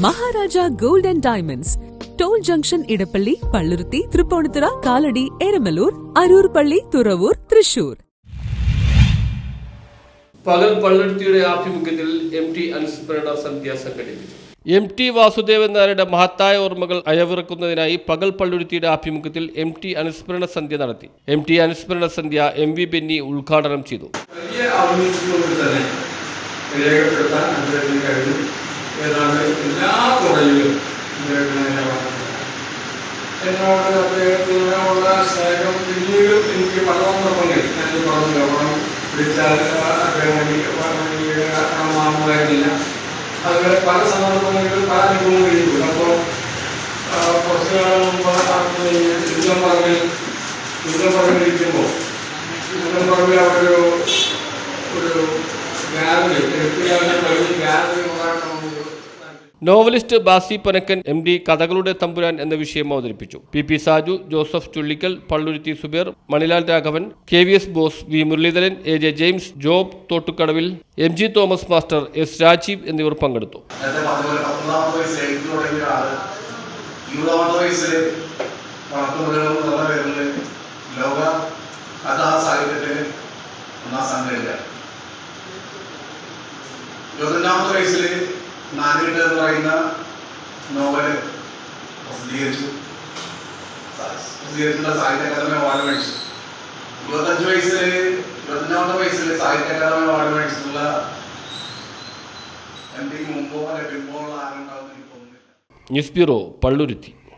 Maharaja gold and diamonds, toll junction, Edappally, Palluruthy, Tripunithura, Kalady, Eramalloor, Aroor Palli, Thuravoor, Thrissur. പകൽ പള്ളുരുത്തിയുടെ ആഭിമുഖ്യത്തിൽ MT അനുസ്മരണ സന്ധ്യ സംഘടിപ്പിച്ചു. MT വാസുദേവൻ നായരുടെ മഹത്തായ ഓർമ്മകൾ അയവിറക്കുന്നതിനായി പകൽ പള്ളുരുത്തിയുടെ ആഭിമുഖ്യത്തിൽ MT അനുസ്മരണ സന്ധ്യ നടത്തി. MT അനുസ്മരണ സന്ധ്യ MV ബെന്നി ഉദ്ഘാടനം ചെയ്തു. എല്ലാ തുറയിലും എന്നോട് അദ്ദേഹത്തിനുള്ള സ്നേഹം പിന്നീട് എനിക്ക് പല സന്ദർഭങ്ങളിൽ ഞാൻ പറഞ്ഞു ഗവണം വിളിച്ചാൽ മാറുമായിരുന്നില്ല. അതുപോലെ പല സന്ദർഭങ്ങളിലും പല അനുഭവങ്ങളിലും അപ്പോൾ കുറച്ചു കാലം മുമ്പ് യുദ്ധംപറമ്പിലിരിക്കുമ്പോൾ യുദ്ധംപറമ്പിൽ അവിടെ ഒരു ഗാലറി എഴുത്തുകാരനെ കഴിഞ്ഞ് ഗാലറി ഉണ്ടാക്കണം. നോവലിസ്റ്റ് ബാസി പനക്കൻ MD കഥകളുടെ തമ്പുരാൻ എന്ന വിഷയം അവതരിപ്പിച്ചു. PP Saju, Joseph Chullikkal, Palluruthy Subair, Manilal Raghavan, KVS Bose, V Muraleedharan, AJ James, Job Thottukkadavil, MG Thomas master, S Rajeev എന്നിവർ പങ്കെടുത്തു. നാലുകെട്ട് എന്ന് പറയുന്ന നോവല് പ്രസിദ്ധീകരിച്ചിട്ടുള്ള സാഹിത്യ അക്കാദമി അവാർഡ് മേടിച്ചു. 25ാമത്തെ വയസ്സിൽ സാഹിത്യ അക്കാദമി അവാർഡ് മേടിച്ചിട്ടുള്ള MD മുമ്പോ അല്ലെ പിമ്പോ ആരുണ്ടാവുന്ന എനിക്ക് തോന്നുന്നില്ല. News bureau, Palluruthy.